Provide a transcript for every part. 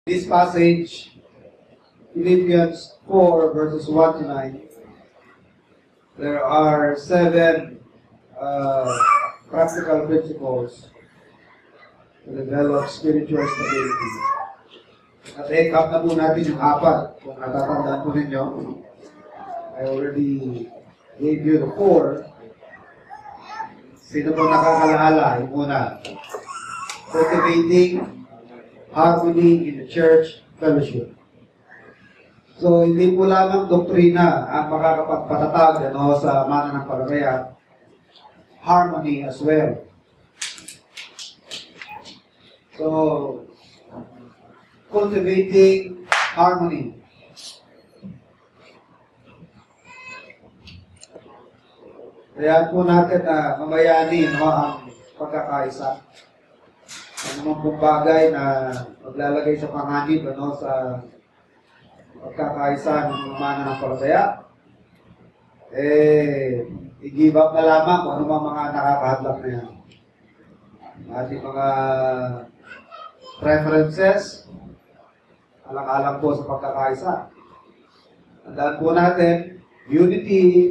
This passage, Philippians 4 verses 1 to 9, there are 7 practical principles to develop spiritual stability. At i-cap na po natin yung 4. Kung natatandaan po ninyo, I already gave you the 4. Sino po nakakalaala? Yung una, cultivating harmony in the church fellowship. So, hindi po lamang doktrina ang makakapagpatatag sa mananampalataya, harmony as well. So, cultivating harmony. Kaya po natin na mamayanin ang pagkakaisa. Ano mang pong bagay na maglalagay sa panganib sa pagkakaisa ng mga mananampalataya, i-give up na lamang kung ano mga nakakahadlak na yan. Ating mga preferences, alang-alang po sa pagkakaisa. Tandaan po natin, unity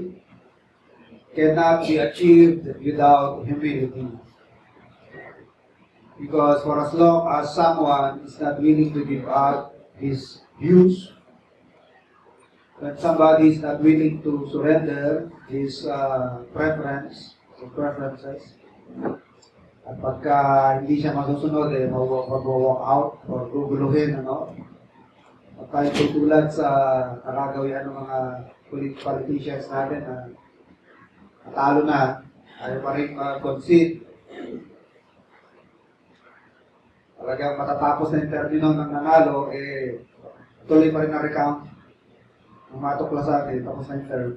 cannot be achieved without humility. Because for as long as someone is not willing to give out his views, when somebody is not willing to surrender his preferences, at pagka hindi siya masusunod, mag-walk out or guguluhin, at tayo tutulad sa nakagawian ng mga politicians natin na natalo na, ayaw pa rin concede. Talagang matatapos na yung termino ng nanalo, tuloy pa rin na recount. Ang matuklasan, tapos na yung term.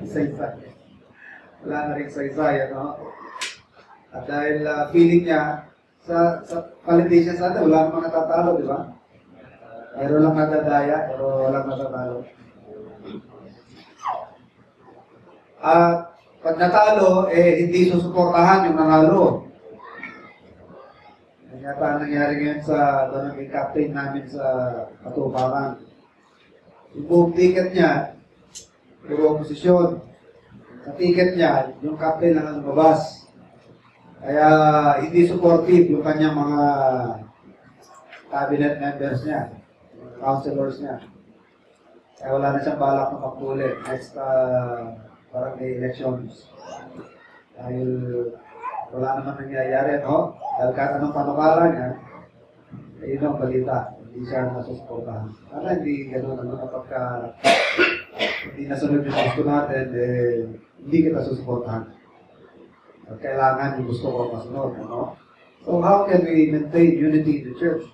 Isa-isa. Wala na rin isa-isa, At dahil feeling niya, sa politicians natin, wala namang natatalo, di ba? Pero lang nadadaya, pero walang natatalo. At pag natalo, hindi susuportahan yung nanalo. Yata nangyari ngayon sa barangay captain namin sa Katuparan. Yung buong ticket niya, puro oposisyon. Sa ticket niya, yung captain lang ang lumabas. Kaya hindi supportive yung kanyang mga cabinet members niya, councilors niya. Kaya wala na siyang balak na pagpuli next barangay elections. Dahil wala naman nangyayari, Dahil kahit anong panukala niya, yun ang balita. Hindi siya nasusuportahan. Sana hindi gano'n, kapag hindi nasunod yung gusto natin, hindi kita susuportahan. At kailangan yung gusto ko masunod, So how can we maintain unity in the church?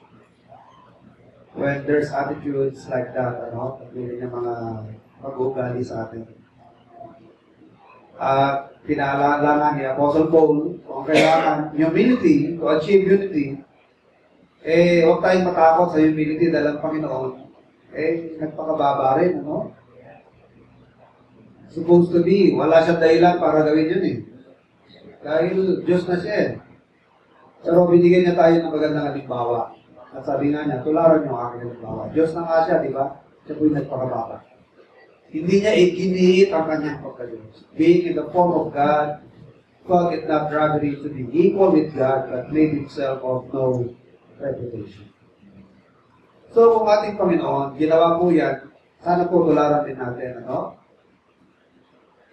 When there's attitudes like that, Pagpili ng mga mag-uugali sa atin. Pinaalala ni Apostle Paul, kung kailangan humility, to achieve unity, huwag tayong matakot sa humility dahil ang Panginoon, nagpakababa rin, Supposed to be, wala siyang dahilan para gawin yun, Dahil Diyos na siya, Pero binigyan niya tayo ng magandang halimbawa. At sabi nga niya, tularan niyo ang aking halimbawa. Diyos na nga siya, di ba? Siya po'y nagpakababa. Hindi niya iginiit ang kanyang pagka-Diyos. Being in the form of God, thought it not robbery to be equal with God, but made himself of no reputation. So, kung ating Panginoon, ginawa po yan, sana po tularan din natin,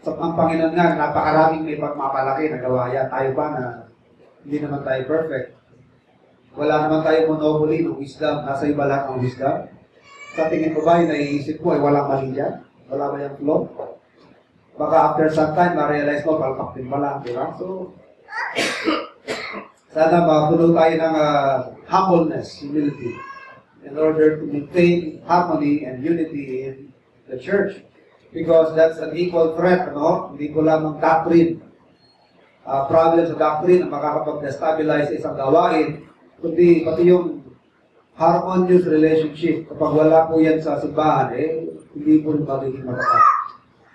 Sa ang Panginoon nga, napakaraming may pagmapalaki na gawa yan. Tayo pa na hindi naman tayo perfect. Wala naman tayo monopoly ng wisdom. Nasa iba lahat ng wisdom. Sa tingin ko ba, yung naiisip ko, walang mali dyan? Wala ba yung flow? Baka after some time, ma-realize mo, palpak din pala. Diba? So, sana mapuno tayo ng humbleness, humility, in order to maintain harmony and unity in the church. Because that's an equal threat, Hindi ko lamang doctrine. Problem sa doctrine ang makakapag-destabilize isang gawain, kundi pati yung harmonious relationship. Kapag wala po yan sa simbahan, hindi po rin magiging matatag.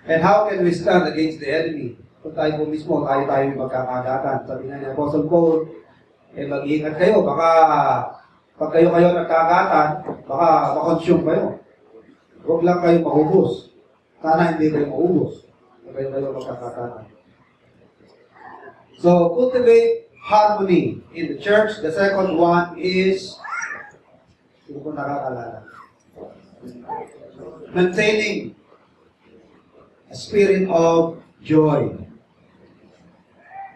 And how can we stand against the enemy? Kung tayo po mismo, tayo yung magkakagatan. Sabi nga ni Apostle Paul, mag-iingat kayo, baka Pag kayo nagkagatan, baka makonsume kayo. Huwag lang kayo maubos. Sana hindi kayo maubos. Pag kayo magkagatan. So, cultivate harmony in the church. The second one is, hindi ko nakakalala, maintaining a spirit of joy.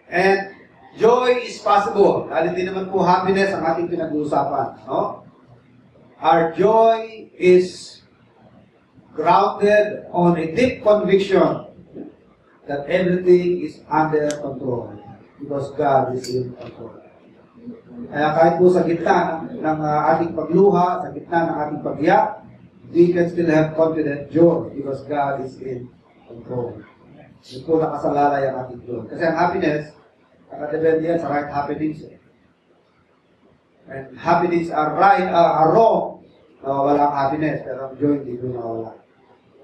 And joy is possible. Dahil hindi naman po happiness ang ating pinag-uusapan. No? Our joy is grounded on a deep conviction that everything is under control. Because God is in control. Kaya kahit po sa gitna ng ating pagluha, sa gitna ng ating pag-iyak, we can still have confident joy because God is in control. Yun po nakasalalay ang ating joy. Kasi ang happiness, nakadepende yan sa right happenings. And happenings are wrong, nawawala ang happiness, pero ang joy hindi po nawawala.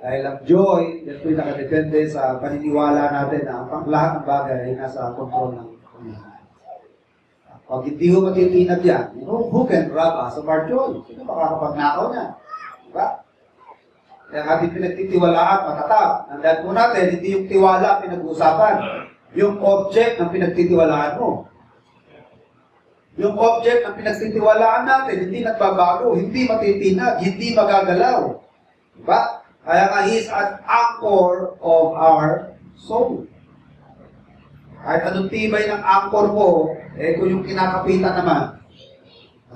Dahil ang joy, yan po yung nakadepende sa paniniwala natin na ang lahat ng bagay ay nasa control ng Panginoon. Pag hindi ho matitinag yan, who can rob us of our joy? Sino makakapagnakaw niya? Diba? Kaya ang ating pinagtitiwalaan, matatag. Nandaan po natin, hindi yung tiwala pinag-uusapan. Yung object ng pinagtitiwalaan mo. Yung object ng pinagtitiwalaan natin, hindi nagbabago, hindi matitinag, hindi magagalaw. Diba? Kaya nga, He is an anchor of our soul. Kahit anong tibay ng anchor mo, kung yung kinakapitan naman.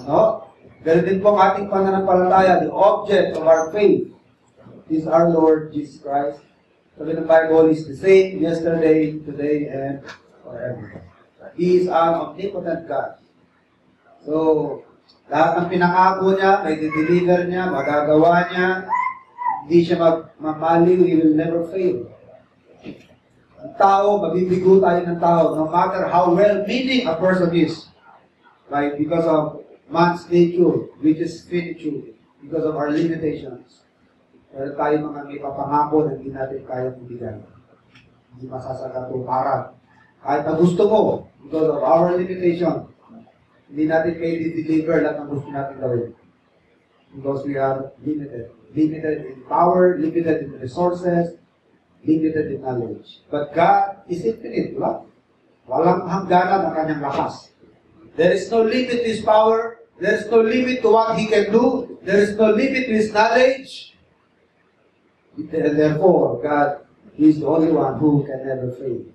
Ano? Ganun din po ang ating pananampalataya, the object of our faith is our Lord Jesus Christ. Sabi ng Bible, is the same yesterday, today, and forever. He is an omnipotent God. So, lahat ng pinangako niya, may deliver niya, magagawa niya, hindi siya mamaliw, He will never fail. Ang tao, mabibigo tayo ng tao, no matter how well-meaning a person is, right? Because of man's nature, which is finitude, because of our limitations. Pero tayo mga may papangako na hindi natin kaya ibigay. Hindi masasagatuparan. Kahit na gusto mo, because of our limitation, hindi natin kayo di-deliver lahat ng gusto natin gawin. Because we are limited. Limited in power, limited in resources, limited in knowledge. But God is infinite, diba? Walang hangganan ang kanyang lakas. There is no limit to His power. There is no limit to what He can do. There is no limit to His knowledge. And therefore, God is the only one who can never fail.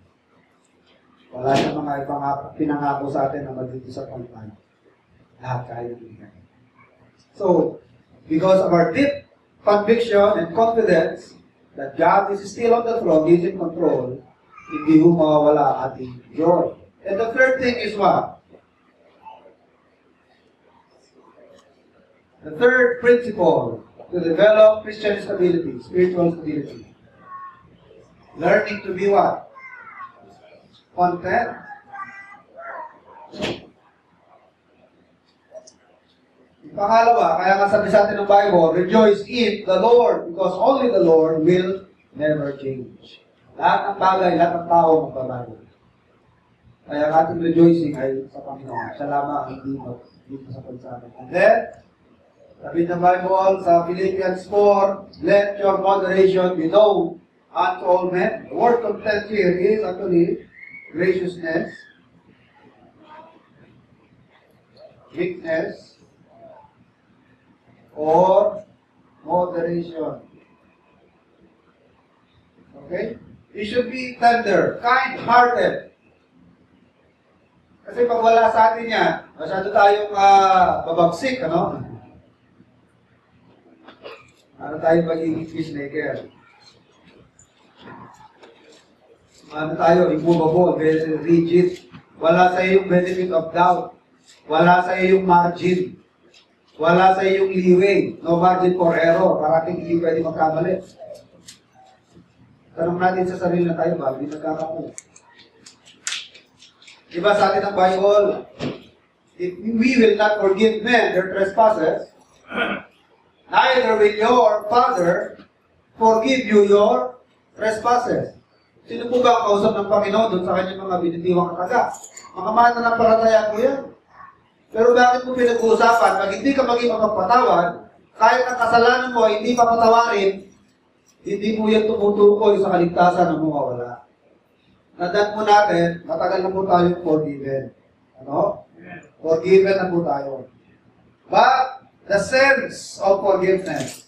Wala siyang mga pinangako sa atin na mag-disappointment. Lahat kaya ibigay. So, because of our deep conviction and confidence that God is still on the throne, He is in control, hindi ho mawawala ating joy. And the third thing is what? The third principle to develop Christian stability, spiritual stability. Learning to be what? Content. Pangalawa, kaya nga sabi sa atin ng Bible, rejoice in the Lord because only the Lord will never change. Lahat ng bagay, lahat ng tao magbabago. Kaya ang ating rejoicing ay sa Panginoon. Siya lamang ang hindi masapag sa atin. And then, sabi ng Bible sa Philippians 4, let your moderation be known unto all men. The word content here is actually graciousness, meekness, or moderation. Okay? It should be tender, kind-hearted. Kasi pag wala sa atin yan, masyado tayong babagsik, ano? Ano tayong magiging peacemaker? Ano tayo, immovable, very rigid. Wala sa iyong benefit of doubt. Wala sa iyong margin. Wala sa iyong leeway. No margin for error. Parating hindi pwede magkamali. Tanong natin sa sarili na tayo ba, hindi nagkakamali. Diba sa atin ang Bible, if we will not forgive men their trespasses, neither will your Father forgive you your trespasses. Sino po ba ang kausap ng Panginoon doon sa kanyang mga binitiwang kataga? Mga mananampalataya po yan. Pero bakit mo pinag-uusapan? Pag hindi ka maging makapatawad, kahit ang kasalanan mo hindi papatawarin, hindi mo yan tumutukoy sa kaligtasan na mawawala. Tandaan po natin, matagal na po tayong forgiven. Ano? Forgiven na po tayo. But, the sense of forgiveness,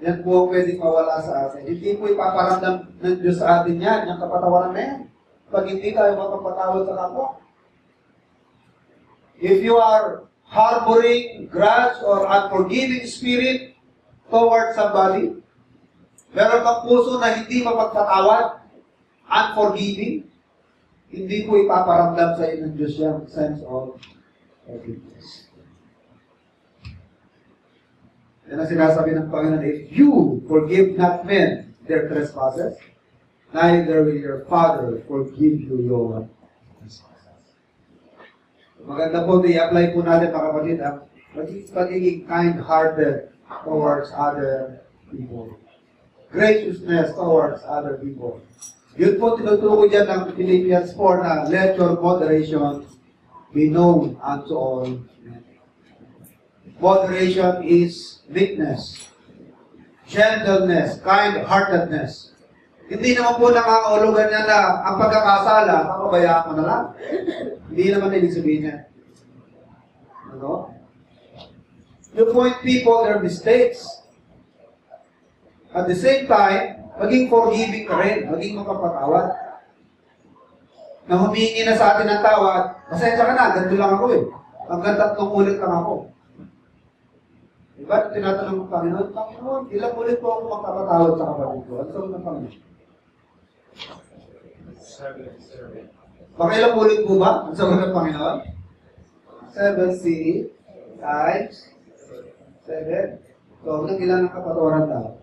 yan po pwedeng mawala sa atin. Hindi po ipaparamdam ng Diyos sa atin yan, yung kapatawaran na yan. Pag hindi tayo makapatawad sa kapwa. If you are harboring grudge or unforgiving spirit towards somebody, meron kang puso na hindi mapagpatawad, unforgiving, hindi po ipaparamdam sa iyo ng Diyos yung sense of forgiveness. Yan ang sinasabi ng Panginoon, if you forgive not men their trespasses, neither will your Father forgive you your trespasses. Maganda po, i-apply po natin mga kapatid, ang pagiging kind-hearted towards other people. Graciousness towards other people. Yun po tinuturo dyan ng Philippians 4 na let your moderation be known unto all men. Moderation is meekness, gentleness, kind-heartedness. Hindi naman po nangangahulugan niya na ang pagkakasala, papabayaan mo na lang. Hindi naman ibig sabihin niya. Ano? You point people their mistakes. At the same time, maging forgiving ka rin, maging makapatawad. Na humingi na sa atin ng tawad, pasensya ka na, ganito lang ako eh. Hanggang 3 ulit lang ako. Diba? Tinatanong ng Panginoon, ilang ulit po ako makapatawad sa kapatid ko? Ano sabi ng Panginoon? 7. Pakilang ulit po ba? Ang sabi ng Panginoon? 7 times 7. So, ilan ang kapatawaran daw?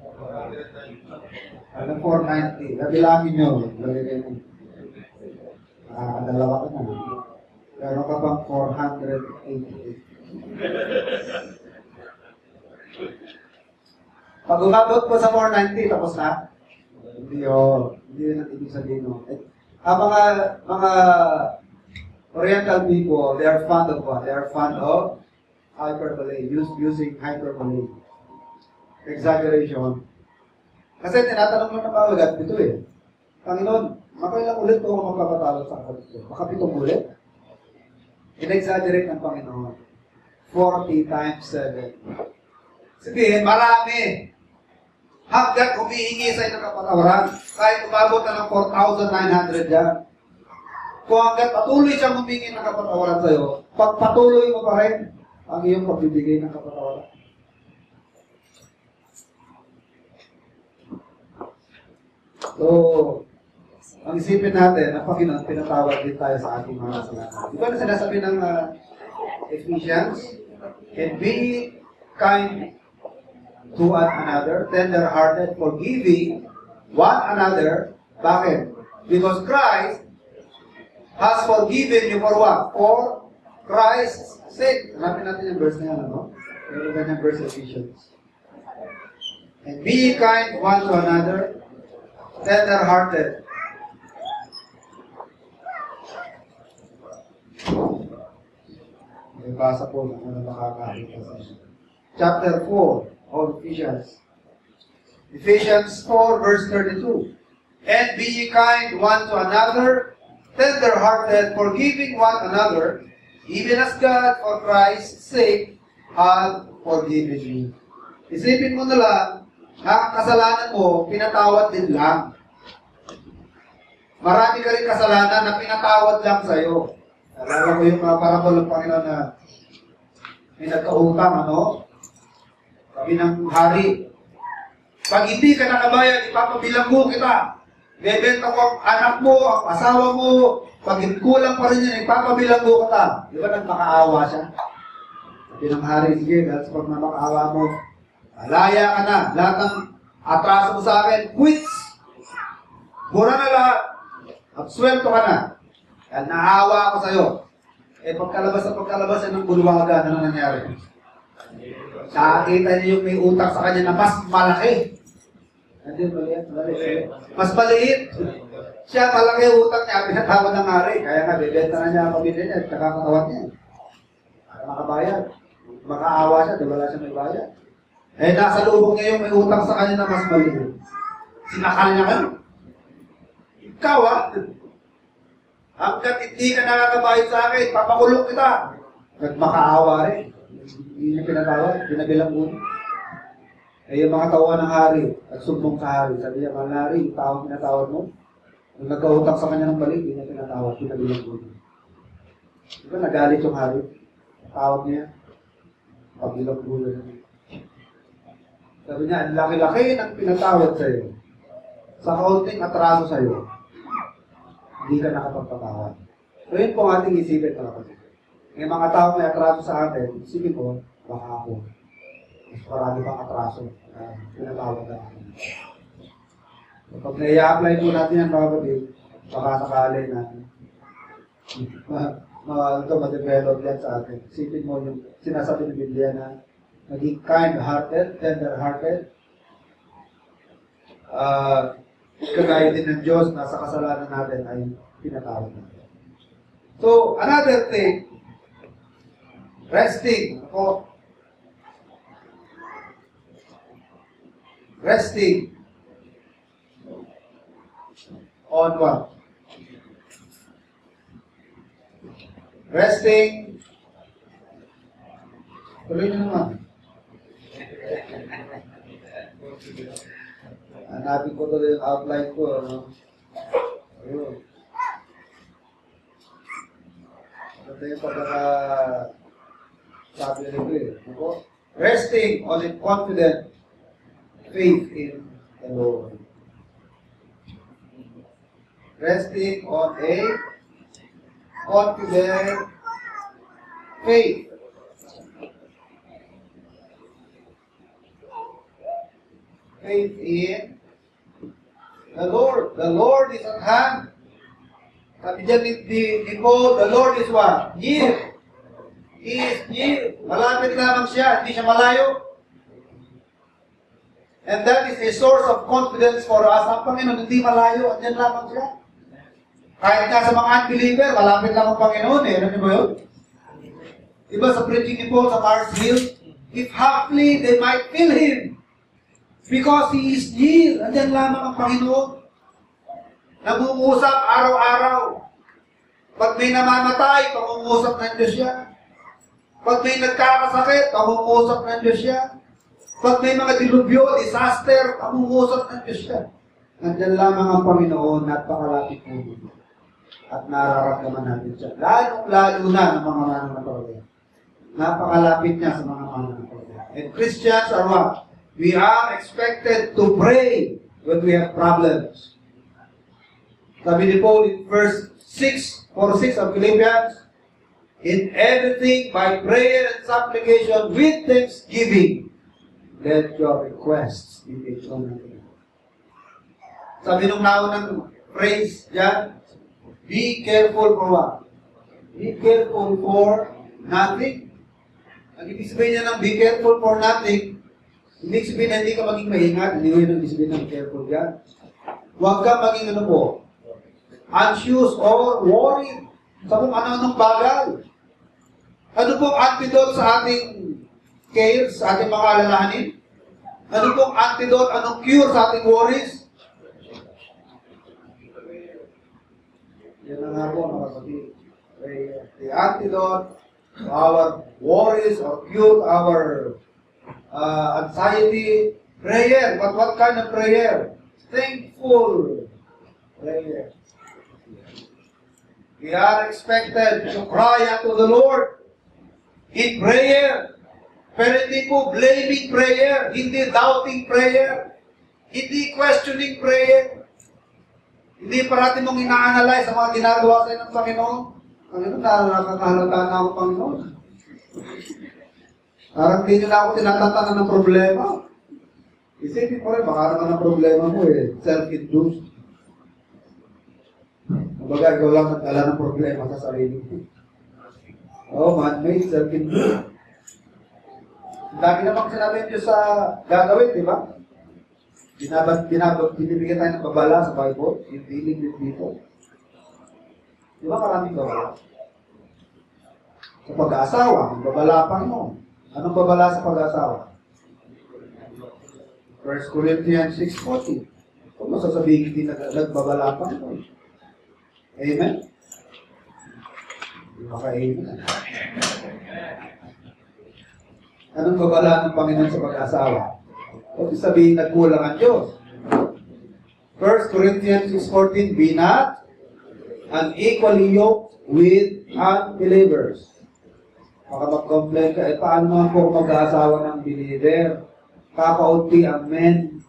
490. Nabilangin nyo. Nakakadalawa ka na. Pero ka bang 488? Pag umabot po sa 490, tapos na? Hindi yun. Hindi yun ang ibig sabihin. Ang mga Oriental people, they are fond of what? They are fond of hyperbole, using hyperbole. Exaggeration. Kasi tinatanong lang na kawagat, ito eh. Panginoon, makailang ulit po ako magpapatawad sa kapatid ko? Baka 7 ulit? In-exaggerate ng Panginoon. 40 times 7. Sabihin, marami. Hanggat humihingi sa inyo ng kapatawaran, kahit umabot na ng 4,900 yan. Kung hanggat patuloy siyang humingi ng kapatawaran sa iyo, pagpatuloy mo pa rin ang iyong pagbibigay ng kapatawaran. So, ang isipin natin, ang Panginoon, pinatawad din tayo sa ating mga kasalanan. Di ba na sinasabi ng Ephesians? And be kind to one another, tender-hearted, forgiving one another. Bakit? Because Christ has forgiven you for what? For Christ's sake. Hanapin natin yung verse na yan, ano? Meron ganyang verse Ephesians. And be kind one to another, tender-hearted. May basa po ng ano makakakita sa inyo. Chapter 4 of Ephesians. Ephesians 4 verse 32. And be ye kind one to another, tender-hearted, forgiving one another, even as God for Christ's sake hath forgiven you. Isipin mo na lang, ang kasalanan mo, pinatawad din lang. Marami ka rin kasalanan na pinatawad lang sa'yo. Alala ko yung mga parabol ng Panginoon na may nagkautang, ano? Sabi ng hari, pag hindi ka nakabayad, ipapabilanggo kita. Bebenta ko ang anak mo, ang asawa mo, pag kulang pa rin yan, ipapabilanggo kita. Di ba nagmakaawa siya? Sabi ng hari, sige, dahil sa pagmamakaawa mo, alaya ka na, lahat ng atraso mo sa akin, quits! Mura na lahat, absuelto ka na. Dahil naawa ako sa'yo. Eh, pagkalabas yan ng bulwaga, ano nangyari? Nakakita niyo yung may utak sa kanya na mas malaki. Mas maliit. Siya, malaki utang niya, pinatawad ng hari. Kaya nga, bibenta na niya ang pamilya niya, at saka katawan niya. Para makabayad. Makaawa siya, di wala siya may bayad. Eh, nasa lubog niya yung may utang sa kanya na mas maliit. Sinakal niya kayo. Ikaw, hanggat hindi ka nakakabayad sa akin, papakulong kita. Nagmakaawa rin. Hindi niya pinatawad, pinabilang muna. Eh, yung mga tauhan ng hari, nagsumbong sa hari. Sabi niya, mahal na hari, yung taong pinatawad mo, nung nagkautang sa kanya ng balik, hindi niya pinatawad, pinabilang muna. Diba, nagalit yung hari. Tawag niya, pabilang muna. Sabi niya, ang laki-laki ng pinatawad sa'yo. Sa kaunting atraso sa'yo, hindi ka nakapagpatawad. So yun po ang ating isipin na kapatid. May mga tao may atraso sa atin, isipin ko, baka ako. Mas marami pang atraso na pinatawad natin. So, pag nai-apply po natin yan, mga kapatid, baka sakali na ma-develop yan sa atin. Isipin mo yung sinasabi ng Biblia na maging kind-hearted, tender-hearted. Kagaya din ng Diyos na sa kasalanan natin ay pinatawad natin. So, another thing, resting. Ako, resting on what? Resting. Tuloy nyo naman. Hanapin ko tuloy yung outline ko. Ano? Ayun. Ito yung sabi nito eh. Resting on a confident faith in the Lord. Resting on a confident faith. Faith in the Lord. The Lord is at hand. Sabi dyan ni Paul, the Lord is what? Near. He is near. Malapit lamang siya. Hindi siya malayo. And that is a source of confidence for us. Ang Panginoon, hindi malayo. Andyan lamang siya. Kahit nga sa mga unbeliever, malapit lang ang Panginoon eh. Ano niyo ba yun? Diba sa preaching ni Paul sa Mars Hill, if haply they might feel Him. Because He is near. Andyan lamang ang Panginoon. Nangungusap araw-araw. Pag may namamatay, pangungusap ng Diyos siya. Pag may nagkakasakit, pangungusap ng Diyos siya. Pag may mga dilubyo, disaster, pangungusap ng Diyos siya. Andyan lamang ang Panginoon, napakalapit po dito. At nararamdaman natin siya. Lalong-lalo na ng mga mananampalataya. Napakalapit niya sa mga mananampalataya. And Christians are what? We are expected to pray when we have problems. Sabi ni Paul in verse 6, 4-6 of Philippians, in everything by prayer and supplication with thanksgiving, let your requests be made known unto God. Sabi nung naunang phrase dyan, be careful for what? Be careful for nothing. Ang ibig sabihin niya ng be careful for nothing, hindi sabihin na hindi ka maging maingat, hindi mo yun ang ibig sabihin ng careful yan. Huwag ka maging ano po, anxious or worried sa kung ano-anong bagay. Ano pong antidote sa ating cares, sa ating mga alalahanin? Ano pong antidote, anong cure sa ating worries? Yan na nga po, mga kapatid. The antidote to our worries or cure our anxiety, prayer. But what kind of prayer? Thankful prayer. We are expected to cry unto the Lord in prayer. Pero hindi po blaming prayer, hindi doubting prayer, hindi questioning prayer. Hindi parati mong ina-analyze ang mga ginagawa sa'yo ng Panginoon. Panginoon, nakakahalata na ako, Panginoon. Parang hindi nyo na ako tinatatanan ng problema. Isipin ko rin, baka naman ang problema mo eh, self-induced. Kumbaga, ikaw lang nagdala ng problema sa sarili mo. Man-made, self-induced. Dami namang sinabi Diyos sa gagawin, di ba? Binibigyan tayo ng babala sa Bible, yung dealing with people. Di ba maraming babala? Sa pag-aasawa, may babala pa mo. Anong babala sa pag-aasawa? 1 Corinthians 6:40. Kung masasabihin hindi nagbabala pa mo. Amen? Maka-amen. Anong babala ng Panginoon sa pag-aasawa? Kung sabihin nagkulang ang Diyos. 1 Corinthians 6:14, be not unequally yoked with unbelievers. Baka mag-complain ka, paano naman po mag-aasawa ng believer? Kakaunti ang men.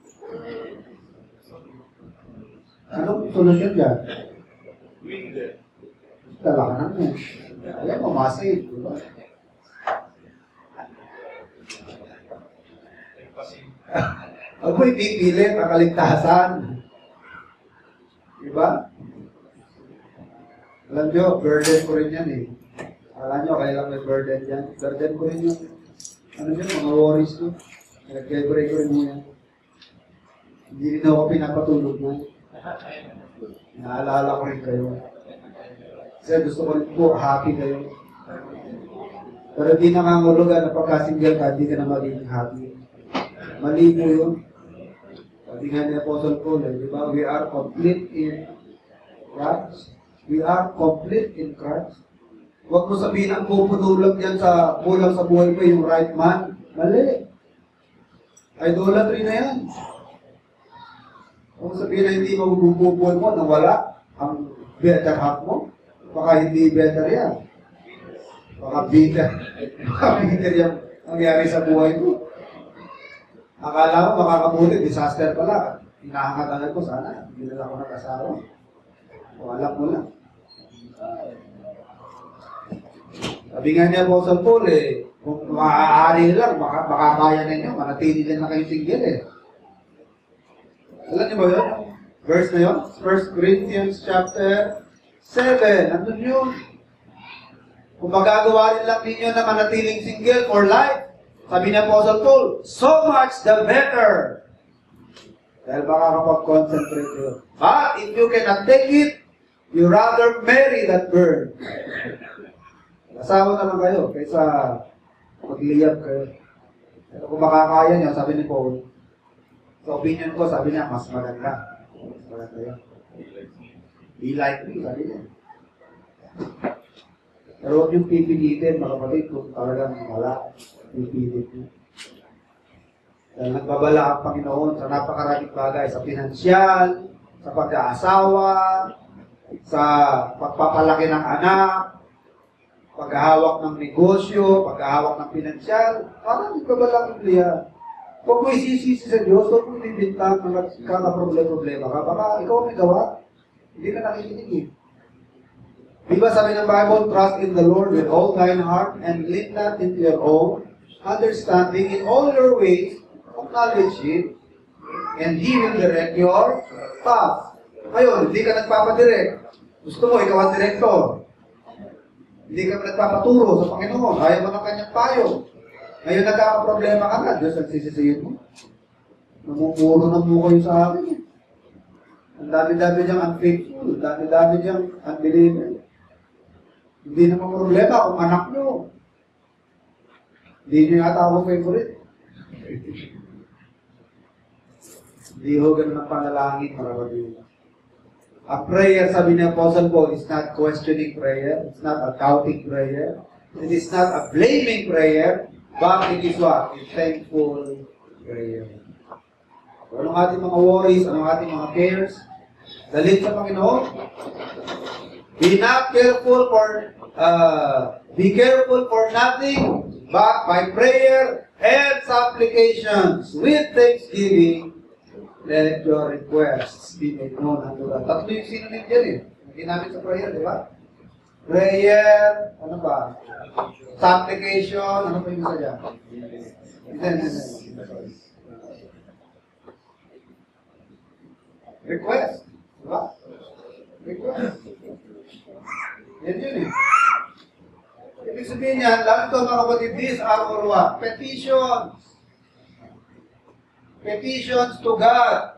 Anong solusyon dyan? Talaga ng men. Ayan mo, masave. Diba? Ako'y pipilit ang kaligtasan. Diba? Alam nyo, burden ko rin yan eh. Alam nyo, kaya lang may burden yan. Burden ko rin yung, mga worries ko. Nag-break ko rin mo yan. Hindi rin ako pinapatulog na. Naalala ko rin kayo. Kasi gusto ko rin po, happy kayo. Pero di nakangulugan na pagka-single ka, di ka na magiging happy. Mali po yun. Sabi nga ni Apostle Paul, di ba? We are complete in Christ. We are complete in Christ. Huwag mo sabihin ang puputulang dyan sa kulang sa buhay mo yung right man. Mali. Idolatry na yan. Huwag sabihin na hindi mabububuhay mo na wala ang better half mo. Baka hindi better yan. Baka bitter yung nangyari sa buhay mo. Akala mo makakabulit, disaster pala. Hinahangatan ko sana. Hindi na ako nag-asawa. O alam mo lang. Sabi nga niya Apostle Paul kung maaari lang, makakaya ninyo, manatili din na kayo single Alam niyo ba yun? Verse na yun? 1 Corinthians chapter 7. Nandun yun. Kung magagawa rin lang ninyo na manatiling single for life, sabi ni Apostle Paul, so much the better. Dahil makakapag-concentrate yun. But if you cannot take it, you rather marry that bird. Asawa naman kayo kaysa magliyab kayo. Pero kung makakaya niya, sabi ni Paul, sa opinion ko, sabi niya, mas maganda. Mas maganda yun. Be like me, sabi niya. Pero huwag yung pipilitin, mga kapatid, kung talagang wala, pipilit niyo. Dahil nagbabala ang Panginoon sa napakaraming bagay, sa pinansyal, sa pag-aasawa, sa pagpapalaki ng anak, paghahawak ng negosyo, paghahawak ng pinansyal, parang nagbabala ang Biblia. Huwag mo isisisi sa Diyos, huwag mo ibintang na problema ka. Baka ikaw may gawa, hindi ka nakikinig. Di ba sabi ng Bible, trust in the Lord with all thine heart and lean not into your own understanding. In all your ways, acknowledge Him, and He will direct your path. Ngayon, hindi ka nagpapadirect. Gusto mo, ikaw ang direktor. Hindi ka nagpapaturo sa Panginoon. Ayaw mo ng kanyang payo. Ngayon, nagkakaproblema ka na. Diyos, nagsisisihin mo. Namumuro na mo kayo sa akin. Ang dami-dami diyang unfaithful. Ang dami-dami diyang unbeliever. Hindi naman problema kung anak nyo. Hindi nyo yata ako favorite. Hindi ho ganun ang panalangin, marabagin. A prayer, sabi ni Apostle Paul, is not questioning prayer. It's not a doubting prayer. It is not a blaming prayer. But it is what? A thankful prayer. So, anong ating mga worries? Anong ating mga cares? Dalhin sa Panginoon. Be careful for nothing, but by prayer and supplications with thanksgiving, let your requests be made known unto God. Tatlo yung synonym dyan ginamit sa prayer, di ba? Prayer, ano ba? Supplication, ano pa yung isa dyan? Request, di ba? Request. Yan yun Ibig sabihin niya, lahat ito mga kapatid, these are all what? Petitions. petitions to God.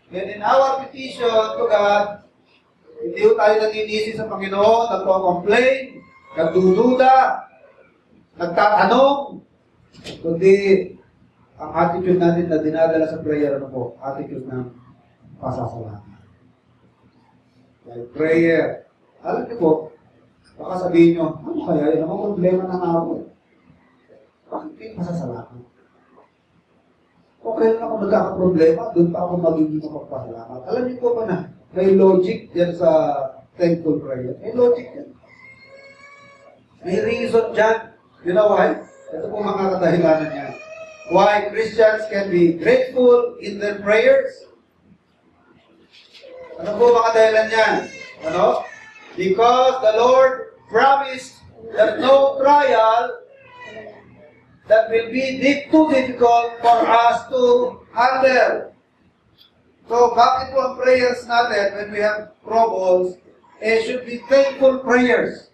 And in our petition to God, hindi tayo naninisi sa Panginoon, nagko-complain, nagdududa, nagtatanong, kundi ang attitude natin na dinadala sa prayer, ano po? Attitude ng pasasalamat. Like prayer. Alam niyo po, baka sabihin nyo, ano kaya yun? Ang problema ng ako. Bakit kayo pasasalamat? Okay lang ako nagkakaproblema, doon pa ako magiging mapagpasalamat. Alam niyo po ba na may logic yan sa thankful prayer? May logic yan. May reason dyan. You know why? Ito po mga kadahilanan niya. Why Christians can be grateful in their prayers? Ano po mga dahilan niyan? Ano? Because the Lord promised that no trial that will be too difficult for us to handle. So, bakit po ang prayers natin when we have troubles, should be thankful prayers.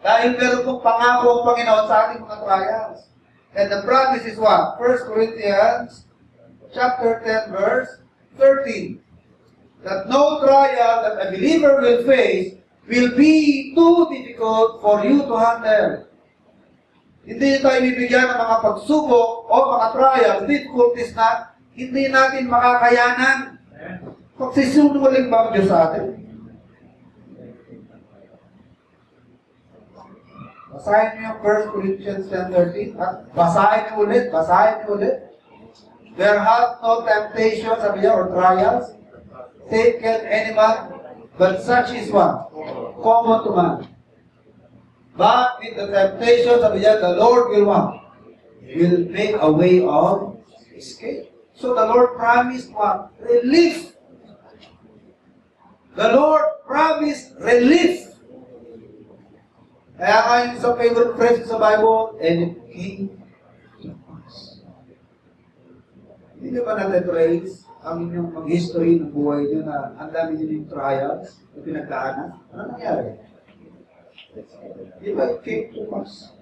Dahil meron pong pangako ang Panginoon sa ating mga trials. And the promise is what? 1 Corinthians chapter 10, verse 13. That no trial that a believer will face will be too difficult for you to handle. Hindi tayo bibigyan ng mga pagsubok o mga trials, difficulties na hindi natin makakayanan. Pagsisunguling ba ang Diyos sa atin? Basahin niyo yung 1 Corinthians 10:13. Basahin niyo ulit. There hath no temptation, sabi niya, or trials, taken any man, but such is what? Common to man. But with the temptation, sabi niya, the Lord will what? Will make a way of escape. So the Lord promised what? Relief. The Lord promised relief. Kaya ngayon sa favorite phrase sa Bible, and it came to pass. Hindi nyo ba natin-trace ang inyong mag-history ng buhay nyo na ang dami nyo yung trials na pinagdaanan? Ano nangyari? Di ba it came to pass?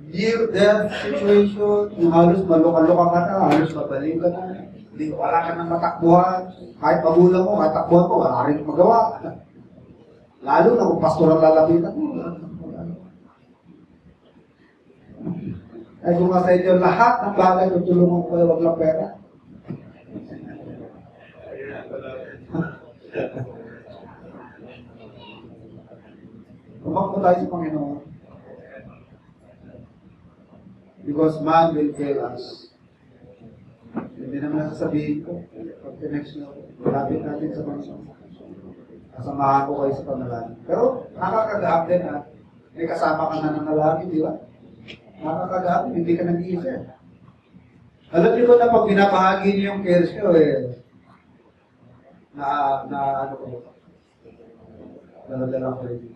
Near-death situation, yung halos maluka-luka ka na, halos mabaliw ka na, hindi wala ka nang matakbuhan, kahit magulang mo, kahit takbuhan mo, wala rin magawa. Lalo na kung pastoral lalapitan mo. Ay kung nga sa inyo, lahat ng bagay tutulungan ko kayo, wag lang pera. Tumakbo tayo sa Panginoon. Because man will fail us. Hindi naman nasasabihin ko. Pag connection nyo, lapit natin sa Panginoon. Kasamahan ko kayo sa panalangin. Pero nakakagaap din ha. May kasama ka na nanalangin, di ba? Nakakagaap, hindi ka nag-iisa. Alam niyo ba na pag binabahagi niyo yung cares nyo, ano ko, daladala ko rin.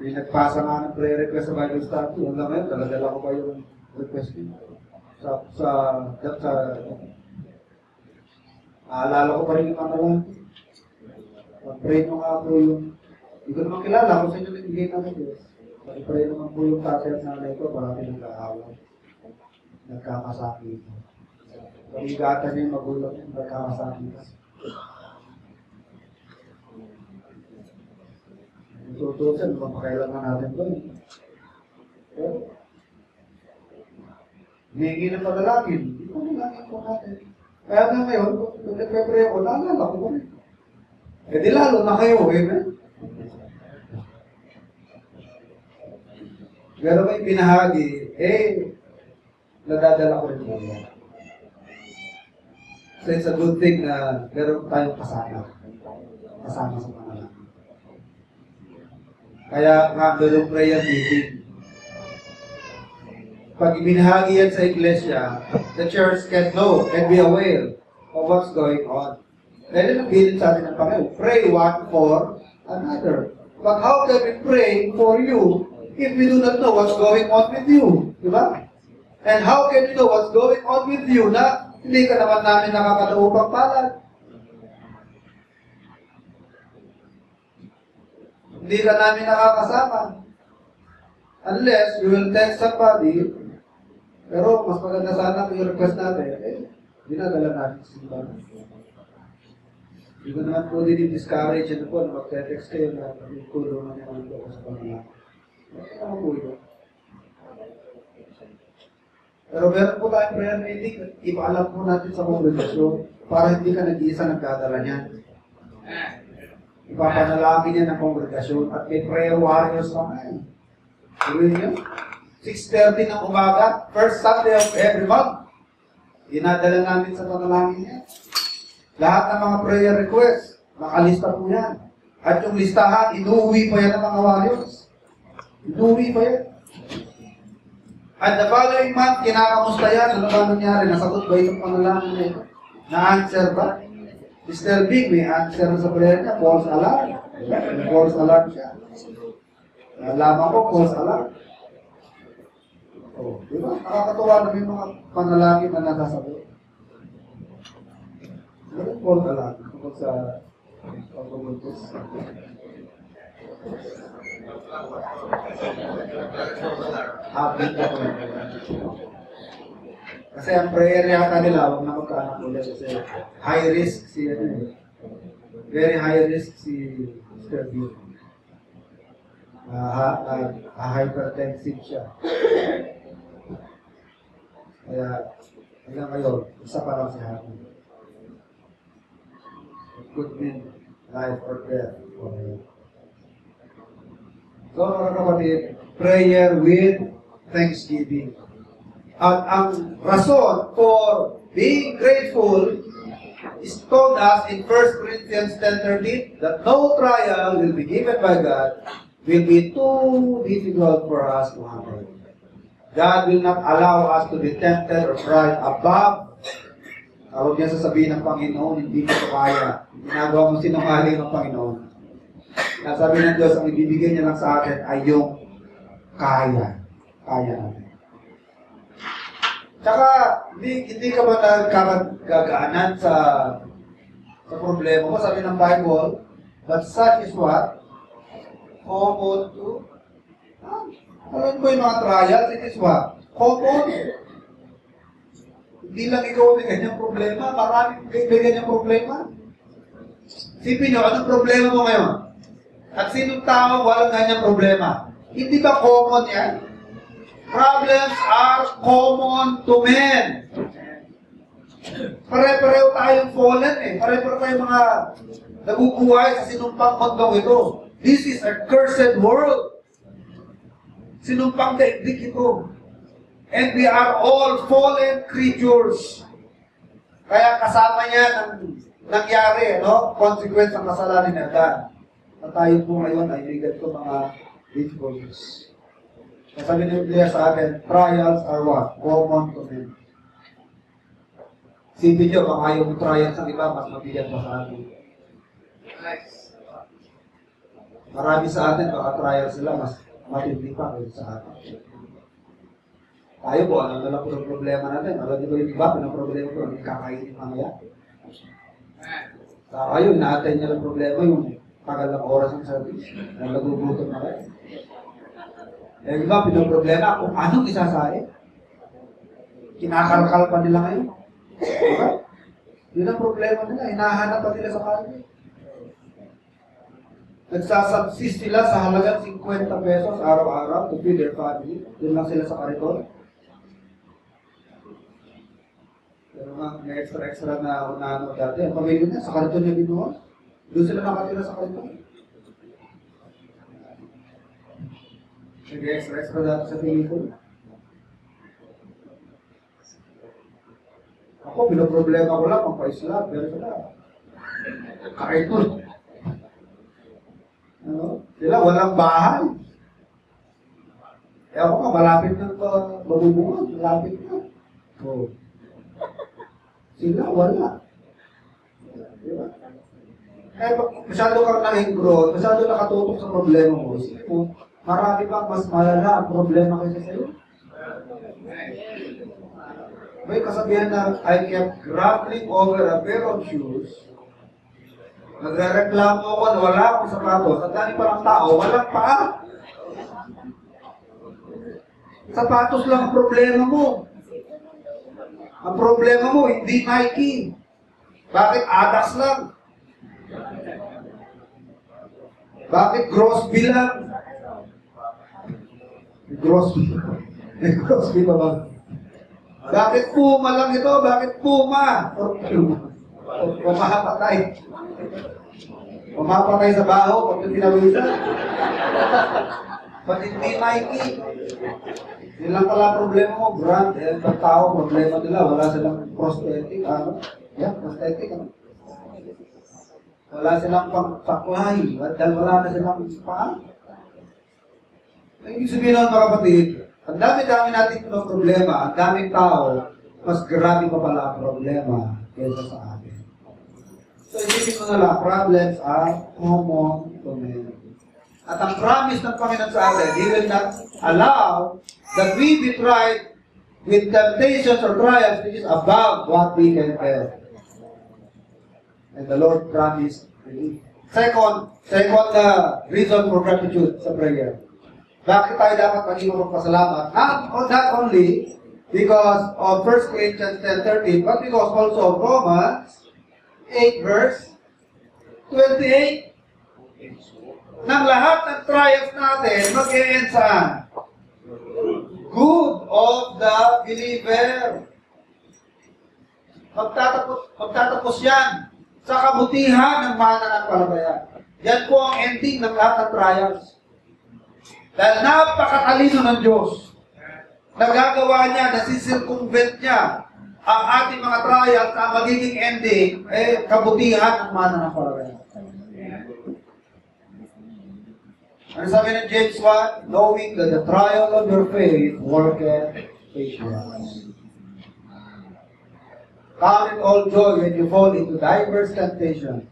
May nagpasa nga ng prayer request sa Bible study. Yung lang ngayon, daladala ko pa yung request niyo. Aalala ko pa rin yung panalangin. Pag-pray mo nga po yung, hindi ko naman kilala kung sa inyo nagbigay namin Diyos. Pag-pray naman po yung tatay at nanay ko, parang pinag-aaway. Nagkakasakit. Pag-igatan niya yung magulang niya, nagkakasakit. Tutusin, mapakailangan natin doon. Pero, hihingi ng panalangin, hindi ko nilangin po natin. Kaya nga ngayon, kung nagpe-pray ako, naalala ko ba rin? Eh di lalo na kayo, amen? Pero may pinahagi, nadadala ko rin po. So it's a good thing na meron tayong kasama sa panalangin. Kaya nga merong prayer meeting. Pag ibinahagi yan sa iglesia, the church can know, can be aware of what's going on. Dahil nabilin sa atin ng Panginoon, pray one for another. But how can we pray for you if we do not know what's going on with you? Diba? And how can we know what's going on with you na hindi ka naman namin nakakadaupang palad? Hindi ka namin nakakasama. Unless you will tell somebody Pero mas maganda sana kung yung request natin, dinadala natin sa simbahan. Hindi ko naman po din i-discourage yun po na mag-text kayo na tulungan naman po sa pangalan. Ano po ito? Pero meron po tayong prayer meeting, ipaalam po natin sa kongregasyon para hindi ka nag-iisa nagdadala niyan. Ipapanalangin niya ng kongregasyon at may prayer warriors pa nga. Tuloy niyo? 6:30 ng umaga, first Sunday of every month. Dinadala namin sa panalangin niya. Lahat ng mga prayer requests, nakalista po yan. At yung listahan, inuwi pa yan ng mga warriors. Inuwi pa yan. At the following month, kinakamusta yan. Ano ba nangyari? Nasagot ba itong panalangin na ito? Na-answer ba? Mr. Big, may answer sa prayer niya. False alarm. False alarm siya. Nalaman ko, false alarm. Oh, di ba? Nakakatuwa naman yung mga panalangin na nasasagot. False alarm. Tungkol sa pag-ubuntos. Habit ako. Kasi ang prayer yata nila, huwag na magkaanak ulit kasi high risk si very high risk si Mr. B. Hypertensive siya. Kaya, hanggang ngayon, isa pa lang si Happy. It could mean life or death. So, mga kapatid, prayer with thanksgiving. At ang rason for being grateful is told us in 1 Corinthians 10:13 that no trial will be given by God will be too difficult for us to handle. God will not allow us to be tempted or tried above. Huwag niya sasabihin ng Panginoon, hindi ko kaya. Ginagawa mo sinungaling ng Panginoon. Sabi ng Diyos, ang ibibigay niya lang sa atin ay yung kaya. Kaya natin. Tsaka, hindi ka ba nagkagaanan sa problema mo? Sabi ng Bible, but such is what? Common to? Alam ko yung mga trials, it is what? Common. Hindi lang ikaw may ganyang problema, maraming may ganyang problema. Sipin nyo, anong problema mo ngayon? At sinong tao walang ganyang problema? Hindi ba common yan? Problems are common to men. Pare-pareho tayong fallen eh. Pare-pareho tayong mga nabubuhay sa sinumpang mundong ito. This is a cursed world. Sinumpang daigdig ito. And we are all fallen creatures. Kaya kasama niya ng nangyari, no? Consequence ng kasalanan ni Adan. Na tayo po ngayon ay bigat ko mga difficulties. Sabi ni Biblia sa akin, trials are what? Common to men. Sipin nyo, baka yung trials ng iba, mas mabigat pa sa atin. Marami sa atin, baka trials sila, mas matindi pa kaysa sa atin. Tayo po, ano na lang po ng problema natin? Alam niyo ba yung iba, ng problema po, hindi kakainin mamaya. Sa kayo, ina-attend niya lang problema, yung tagal ng oras ng service, na nagugutom na kayo. Eh, di ba, pinoproblema kung anong isasahin? Kinakalkal pa nila ngayon. Diba? Yun ang problema nila. Hinahanap pa nila sa kalye. Nagsasubsist sila sa halagang 50 pesos araw-araw to feed their family. Doon lang sila sa kariton. Pero nga, may extra na unano dati. Ang pamilya niya, sa kariton niya binuha. Doon sila nakatira sa kariton. Nag-extra dati sa Pilipino. Ako, pinoproblema ko lang, pang-pa-Islam, pero sila. Kariton. Ano? Sila, walang bahay. Eh ako nga, malapit ng babubungan. Malapit na. Oh. Sila, wala. Diba? Eh, masyado kang na-engroll, masyado nakatutok sa problema mo. Sige mo, marami bang mas malala ang problema kaysa sa'yo? May kasabihan na, I kept grappling over a pair of shoes. Nagre-reklamo ako na wala akong sapatos. At dami pa ng tao, walang paa. Sapatos lang ang problema mo. Ang problema mo, hindi Nike. Bakit Adidas lang? Bakit Grosby lang? Grosby. Grosby pa ba? Bakit Puma lang ito? Bakit Puma? Pumapatay. Pumapatay sa baho pag tinawisan. Ba't hindi Nike? Yun lang pala problema mo, brand. Yan pag tao, problema nila. Wala silang prosthetic. Ano? Yan, prosthetic. Ano? Wala silang pangsaklay. Dahil wala na silang paan. Ay, ibig sabihin naman mga kapatid, ang dami-dami natin ng problema, ang daming tao, mas grabe pa pala ang problema kaysa sa atin. So, isipin mo na lang, problems are common to men. At ang promise ng Panginoon sa atin, He will not allow that we be tried with temptations or trials which is above what we can bear. And the Lord promised relief. Second reason for gratitude sa prayer. Bakit tayo dapat maging magpasalamat? Not only because of 1 Corinthians 10:13, but because also of Romans 8 verse 28. Nang lahat ng trials natin, mag-e-end saan? Good of the believer. Magtatapos yan sa kabutihan ng mananampalataya. Yan po ang ending ng lahat ng trials. Dahil napakatalino ng Diyos. Nagagawa niya, nasisircumvent niya ang ating mga trials na magiging ending, kabutihan ng mananampalataya. Ano sabi ng James 1? Knowing that the trial of your faith worketh patience. Count it all joy when you fall into diverse temptations,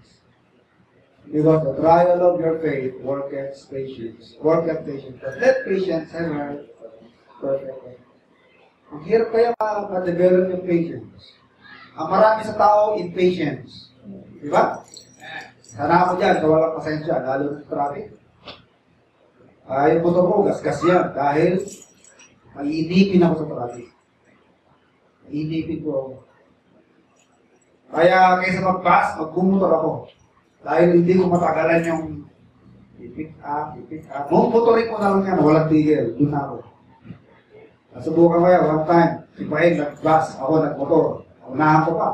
because the trial of your faith worketh patience. Worketh patience. But let patience have her perfect. Ang hirap kaya ma-develop yung patience. Ang marami sa tao, impatience. Di ba? Sana ako dyan, sa walang pasensya, lalo sa traffic. Yung motor ko, gas-gas yan, dahil maiinipin ako sa traffic. Maiinipin ko ako. Kaya kaysa mag-bus, mag-bumotor ako. Dahil hindi ko matagalan yung i-pick up. Motorin ko na lang yan, walang tigil. Doon na ako. Nasubukan ko yan, one time. Si Paeng nag-bus, ako nag-motor. Unahan ko pa.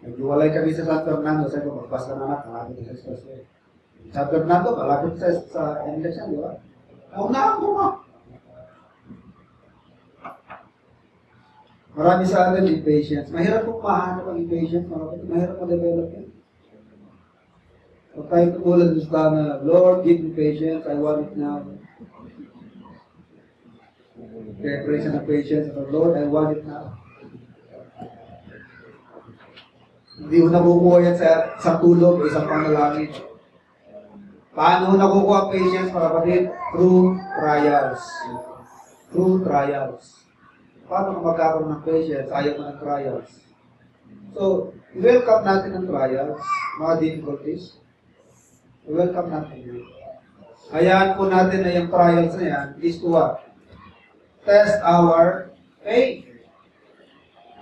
Naghiwalay kami sa San Fernando. Sabi ko, mag-bus ka na anak, malapit sa expressway. San Fernando, malapit sa NLEX yan, di ba? Unahan ko pa. Marami sa atin impatience. Mahirap kung mahanap ang impatience, mahirap ma-develop yan. Huwag tayo tumulad sa na, Lord, give me patience, I want it now. Preparation of patience, Lord, I want it now. Hindi ko nakukuha yan sa isang tulog o isang panalangin. Paano ko nakukuha ang patience, mga kapatid? Through trials. Through trials. Paano kung magkakaroon ng patience, ayaw mo ng trials? So, welcome natin ang trials, mga difficulties. Welcome natin yun. Hayaan po natin na yung trials na yan is to what? Test our faith.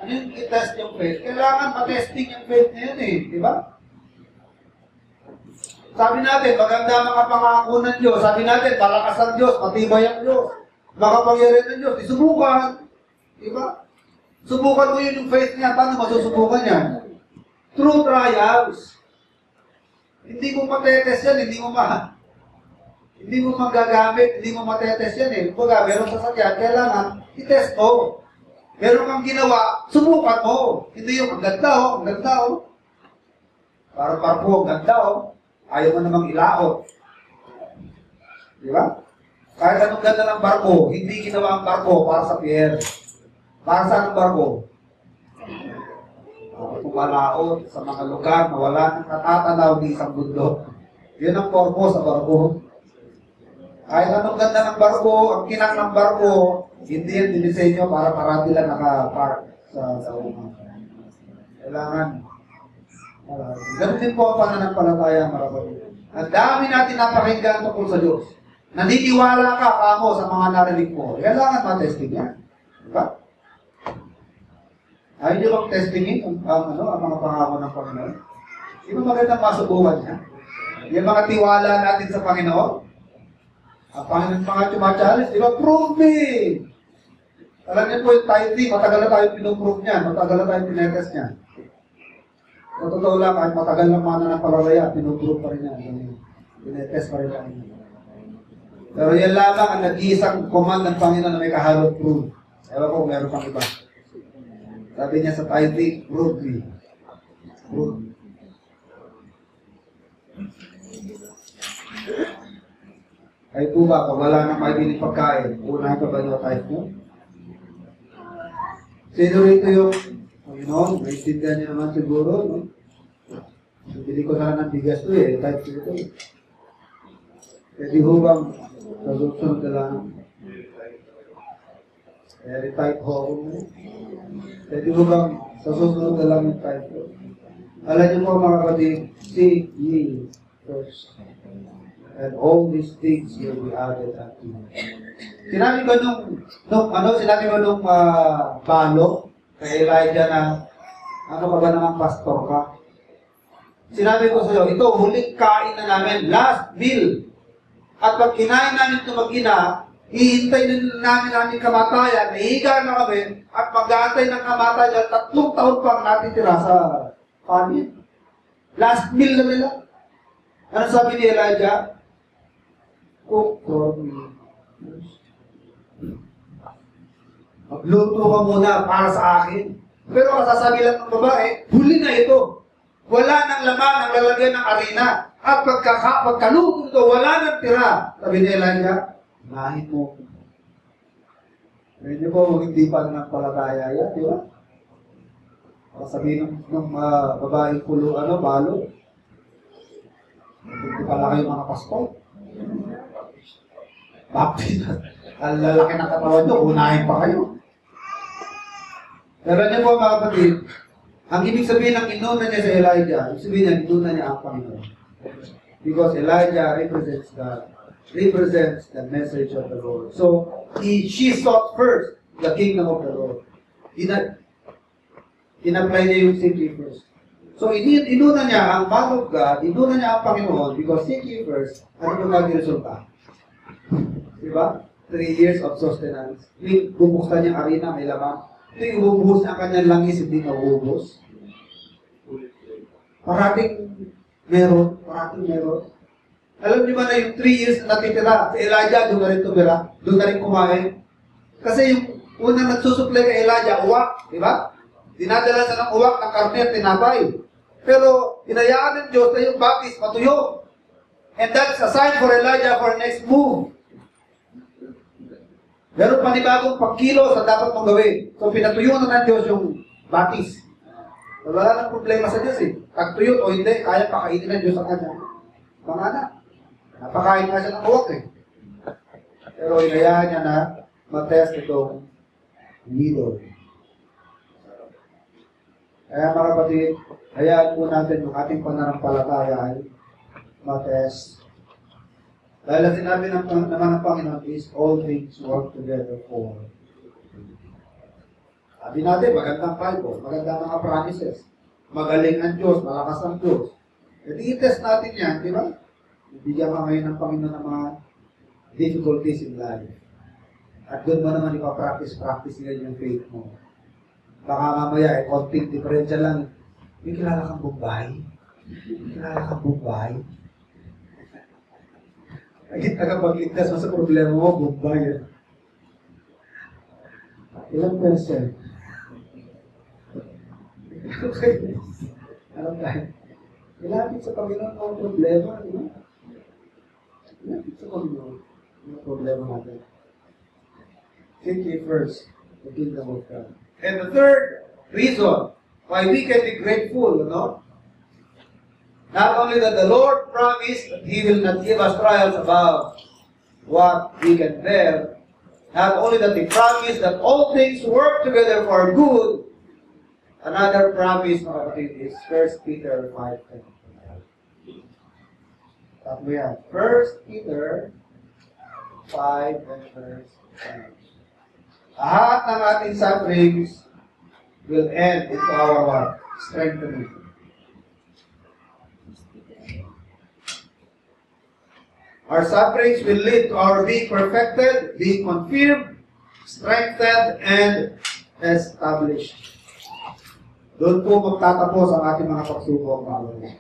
Ano yung i-test yung faith? Kailangan matesting yung faith na yun eh. Di ba? Sabi natin, maganda mga pangako ng Diyos. Sabi natin, malakas ang Diyos, matibay ang Diyos. Makapangyarihan ng Diyos. Isubukan. Diba? Subukan mo yun yung faith niya. Paano masusubukan yan? Through trials. Hindi mo matetest yan, hindi mo magagamit, hindi mo matetest yan eh. Kumbaga, meron sasakyan, kailangan i-test mo. Meron kang ginawa, subukan mo. Hindi yung ang ganda oh, ang ganda oh. Parang parpo, ang ganda oh. Ayaw mo namang ilaot. Diba? Kahit anong ganda ng barko, hindi ginawa ang barko para sa pier. Para saan ang barko? Pumalaot sa mga lugar na wala nang natatanaw ng isang bundok. Yun ang purpose sa barko. Kahit anong ganda ng barko, ang kinang ng barko, hindi yan dinisenyo para parati lang naka-park sa umang. Kailangan. Ganun din po ang pananampalataya, mga kapatid. Ang dami natin napakinggan tungkol sa Diyos. Naniniwala ka kamo sa mga narinig mo. Kailangan matesting yan. Diba? Ayaw niyo bang testingin ang mga pangako ng Panginoon? Di ba magandang masubukan niya? Yung mga tiwala natin sa Panginoon, ang Panginoon mga challenge, di ba? Prove me! Alam niyo po yung tithing, matagal na tayo pinuprove niya, matagal na tayo pinetest niya. Sa totoo lang, kahit matagal lang mana ng palalaya, pinuprove pa rin niya. Pinetest pa rin niya. Pero yan lamang ang nag-iisang command ng Panginoon na may kahalong prove. Ewan ko, meron pang iba. Sabi niya sa tithing, prove me. Prove me. Ay po ba, kung wala nang maibiling pagkain, unahin pa ba niyo tithe mo? Sino rito yung, may tindahan niyo naman siguro, no? Bili ko na lang ng bigas to tithe ko ito. Pwede ho bang nasusunod na lang? Tithe ho ako mo. Pwede ho bang nasusunod na lang yung tithe ko? Alam niyo po mga kapatid, seek ye first. And all these things will be added unto you. Sinabi ko sinabi ko nung balo kay Elijah na, ano ka ba namang pastor ka? Sinabi ko sa iyo, ito, huling kain na namin, last meal. At pag kinain namin ito mag-ina, hihintay namin kamatayan, nahihiga na kami, at mag-aantay ng kamatayan, 3 taon pang natitira sa famine. Last meal na nila. Ano sabi ni Elijah? Cook for me. Magluto ka muna para sa akin. Pero kasasabi lang ng babae, huli na ito. Wala nang laman ang lalagyan ng arena. At pagkaluto ito, wala nang tira. Sabi ni Elijah, nahin mo. Hindi po, hindi pa ng palataya yan, di ba? Sabihin ng babaeng balo. Hindi pala kayo mga pastor. Baptist. Ang lalaki ng katawan nyo, unahin pa kayo. Pero niyo po mga kapatid, ang ibig sabihin ng inuna niya sa Elijah, ibig sabihin niya, inuna niya ang Panginoon. Because Elijah represents God, represents the message of the Lord. So, she sought first the kingdom of the Lord. In-apply niya yung seek ye first. So, inuna niya ang man of God, inuna niya ang Panginoon, because seek ye first, ano yung mag-resulta? Diba? 3 years of sustenance. Tuwing bubuksan niyang arena, may lamang. Tuwing ububuhos ang kanyang langis, hindi nauubos. Parating meron. Alam niyo ba na yung 3 years na natitira, si Elijah, doon na rin tumira, doon na rin kumain. Kasi yung unang nagsusupply kay Elijah, uwak, di ba? Dinadala sa ng uwak ng karne at tinapay. Pero, hinayaan ng Diyos na yung baptist matuyo. And that's a sign for Elijah for next move. Meron panibagong pagkilos na dapat mong gawin. So, pinatuyo na ng Diyos yung batis. Wala nang problema sa Diyos Pagtuyo o hindi, kaya pakainin ng Diyos ang kanya. Mga anak, napakain nga siya ng uwak Pero inayaan niya na matest itong needle. Kaya mga kapatid, hayaan po natin yung ating pananampalataya ay matest. Dahil ang sinabi naman ng Panginoon is, all things work together for. Sabi natin, magandang Bible, magandang mga promises. Magaling ang Diyos, malakas ang Diyos. Jadi i-test natin yan, di ba? Bibigyan ka ngayon ng Panginoon ng mga difficulties in life. At doon mo naman ipapractice ngayon yung faith mo. Baka mamaya, konting diferensya lang. May kilala kang Bombay? Agit tagapagligtas mo sa problema mo, Bombay. Ilang percent? Okay. Alam tayo. Ilapit sa Panginoon ang problema, di ba? Ilapit sa Panginoon ang problema natin. Seek ye first the kingdom of God. And the third reason why we can be grateful, not only that the Lord promised that He will not give us trials above what we can bear, not only that He promised that all things work together for good, another promise, mga kapatid, is 1 Peter 5:10. Tatlo yan. 1 Peter 5 and verse 10. Lahat ng ating sufferings will end into our what? Strengthening. Our sufferings will lead to our being perfected, being confirmed, strengthened, and established. Doon po magtatapos ang ating mga pagsubok, mga kapatid.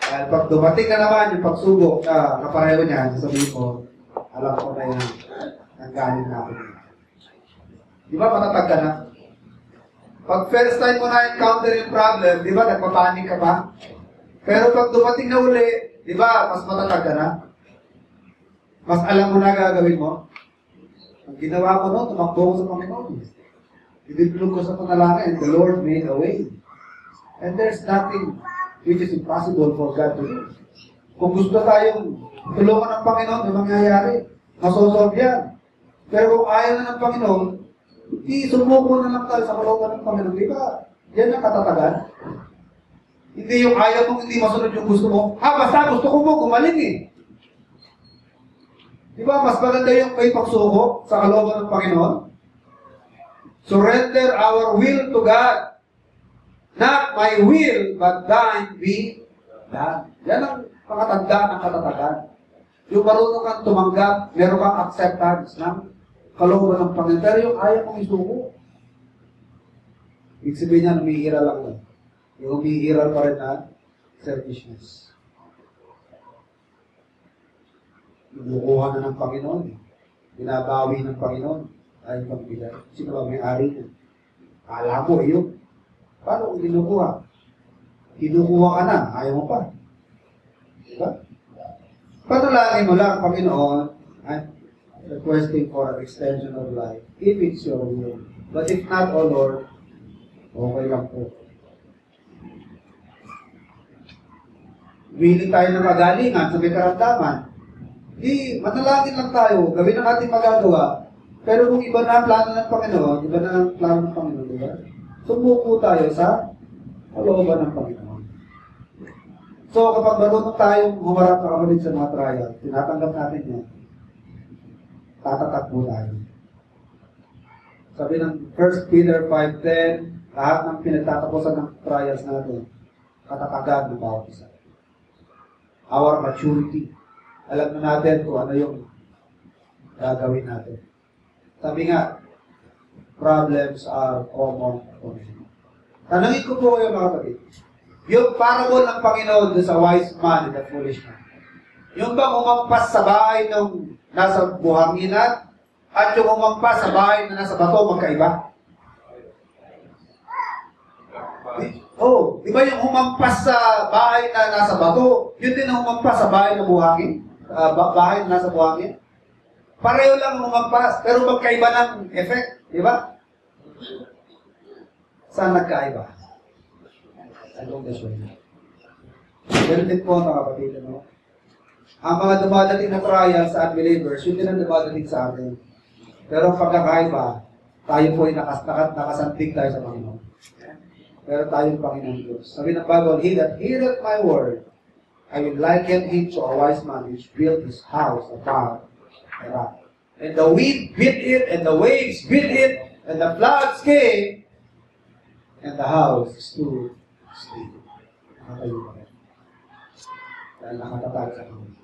Dahil pag dumating na naman yung pagsubok na kapareho niyan, sabihin ko, alam ko na yan, ang galing natin. Di ba matatag ka na? Pag first time mo na encounter yung problem, di ba nagpapanik ka pa? Pero pag dumating na uli, di ba mas matatag ka na? Mas alam mo na gagawin mo? Ang ginawa ko no, tumakbo ko sa Panginoon. Idinulog ko sa panalangin, and the Lord made a way. And there's nothing which is impossible for God to do. Kung gusto tayong tulungan ng Panginoon, yung mangyayari, masosolve yan. Pero kung ayaw na ng Panginoon, hindi sumuko na lang tayo sa kalooban ng Panginoon. Di ba? Yan ang katatagan. Hindi yung ayaw mong hindi masunod yung gusto mo. Basta gusto ko mo, gumaling eh. Di ba? Mas maganda yung may pagsuko sa kalooban ng Panginoon. Surrender our will to God. Not my will, but thine be done. Yan ang pakatandaan ng katatagan. Yung marunong kang tumanggap, meron kang acceptance ng kalooban ng Panginoon. Pero yung ayaw mong isuko, ibig sabihin niya, umiiral lang lang. Yung umiiral pa rin na selfishness. Binukuha na ng Panginoon. Binabawi ng Panginoon. Ayaw pagbigay. Sino ba may-ari na? Kala mo, yun. Paano kung kinukuha? Kinukuha ka na, ayaw mo pa. Diba? Panalangin mo lang, Panginoon, requesting for an extension of life, if it's your will. But if not, O Lord, okay lang po. Willing tayo ng kagalingan sa may karamdaman. Di, manalangin lang tayo, gawin ang ating magagawa. Pero kung iba na ang plano ng Panginoon, iba na ang plano ng Panginoon, di ba? Sumuko tayo sa kalooban ng Panginoon. So, kapag marunong tayong humarap na kapatid sa mga trial, tinatanggap natin yan, tatatakbo tayo. Sabi ng 1 Peter 5:10, lahat ng pinagtatapusan ng trials natin, katatagan ng bawat isa. Our maturity. Alam na natin kung ano yung gagawin natin. Sabi nga, problems are common. Tanungin ko po kayo mga kapatid. Yung parable ng Panginoon sa wise man and the foolish man. Yung bang umampas sa bahay ng nasa buhanginan at yung umampas sa bahay na nasa bato, magkaiba? Di ba yung umampas sa bahay na nasa bato, yun din ang umampas sa bahay na buhangin? Bahay na nasa buhangin? Pareho lang umampas, pero magkaiba ng effect, di ba? Saan nagkaiba? Anong desyon? Ganun din po mga kapatid, no? Ang mga dumadating na trial sa unbelievers, yun din ang dumadating sa atin. Pero ang pagkakaiba, tayo po ay nakasantig tayo sa Panginoon. Pero tayong Panginoon Diyos. Sabi ng Bible, He that heareth my word, I will liken him to a wise man which built his house upon a rock. And the wind beat it, and the waves beat it, and the floods came, and the house stood still. Nakatayo pa rin. Dahil nakatatag sa Panginoon.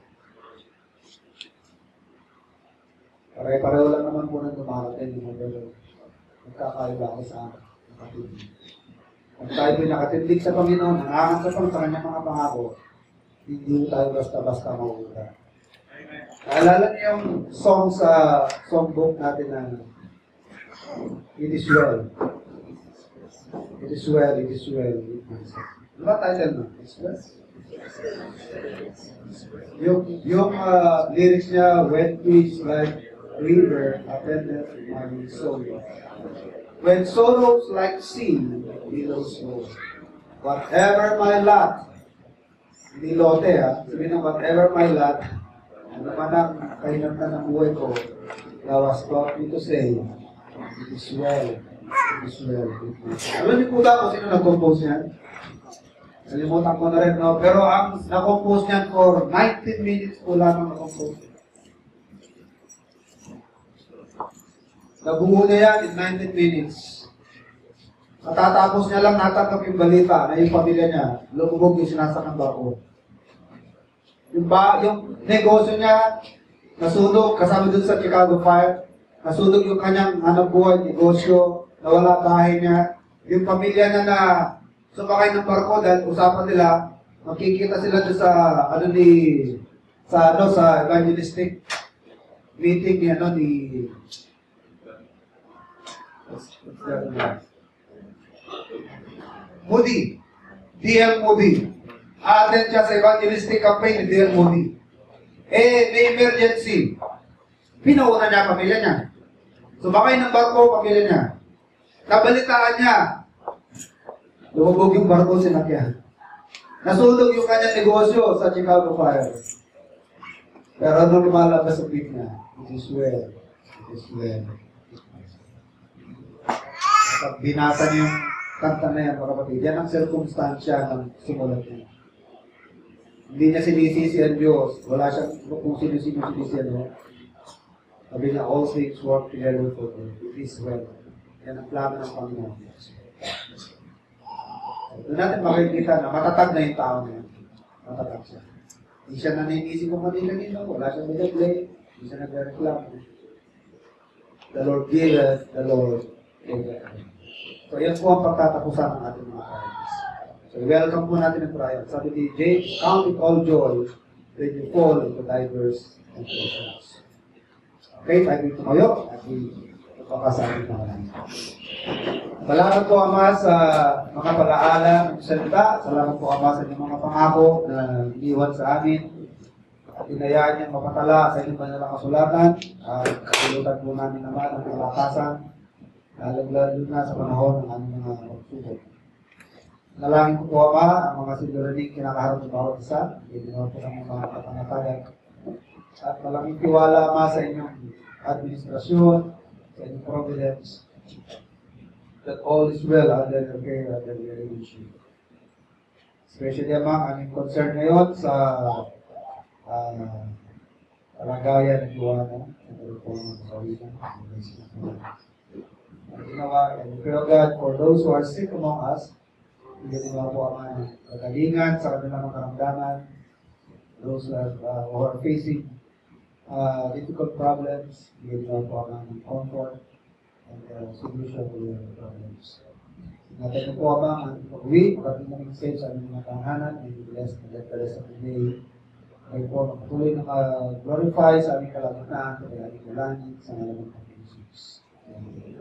Pare-pareho lang naman po nang dumarating yung mga magkakaiba ako sa nakatindig. Kung tayo po'y nakatindig sa Panginoon, nangangansap sa kanyang mga pangako, hindi tayo basta-basta mauuta. Naalala niyo yung song sa songbook natin na It is well. It is well, it is well with myself. Ano ba title na? It is well? Yung lyrics niya, when peace like river attendeth my soul. When sorrows like sea billows roll. Whatever my lot, hindi lote sabihin ng whatever my lot, ano man ang kahinatan ng buhay ko, thou hast taught me to say, it is well, it is well. Alam niyo po ba kung sino nag-compose niyan? Nalimutan ko na rin, no? Pero ang na-compose niyan for 19 minutes po lamang na-compose. Nabuo na yan in 19 minutes. Matatapos niya lang natanggap yung balita na yung pamilya niya, lumubog yung sinasakang barko. Yung negosyo niya, nasunog, kasama dun sa Chicago Fire, nasunog yung kanyang hanap buhay, negosyo, nawala bahay niya. Yung pamilya niya na sumakay ng barko dahil usapan nila, makikita sila doon sa evangelistic meeting ni what's that name? Moody. D.L. Moody. Attend siya sa evangelistic campaign ni D.L. Moody. May emergency. Pinauna niya pamilya niya. Sumakay ng barko, pamilya niya. Nabalitaan niya. Lumubog yung barko, sinakyan. Nasunog yung kanyang negosyo sa Chicago Fire. Pero nung lumalabas sa peak niya, it is well. It is well. At binasa niya yung kanta na yan, mga kapatid. Yan ang circumstansya ng simulat niya. Hindi niya sinisisi ang Diyos. Wala siyang kung sinisi niya. Sabi niya, all things work together for good. It is well. Yan ang plano ng Panginoon. Doon natin makikita na matatag na yung tao na yan. Matatag siya. Hindi siya naninisi kung kanina. Wala siyang nilagay. Hindi siya nagreklamo. The Lord giveth, the Lord taketh. So, yan po ang pagtatapusan ng ating mga trials. So, welcome po natin ang trial. Sabi ni James, count it all joy when you fall into diverse temptations. Okay, tayo dito kayo at ipakasabi na lang. Salamat po, Ama, sa mga pag-aala ng salita. Salamat po, Ama, sa inyong mga pangako na iniwan sa amin. At inayaan niyang mapatala sa inyong kanilang kasulatan. At katulutan po namin naman ang kalakasan. Lalo na sa panahon ng aming mga pagsubok. Nalangin ko po, Ama, ang mga sinulaning kinakaharap ng bawat isa. Ginawa po ng mga kapanatagan. At malaking tiwala, Ama, sa inyong administrasyon, sa inyong providence, that all is well under your care, under your leadership. Especially, Ama, aming concern ngayon sa kalagayan ng Juana, sa reforma ng kawinan. And pray, God, for those who are sick among us, bigyan nila po ang mga kagalingan sa kanilang mga karamdaman, those who are facing difficult problems, bigyan nila po ang mga comfort and solution to their problems. Natin po ang pag-uwi, pag-uwi safe sa aming mga tahanan, and bless the rest of the day. Ay po, magpatuloy na glorify sa aming kalagitnaan, sa aming langit, sa ngalan ng Jesus. Amen.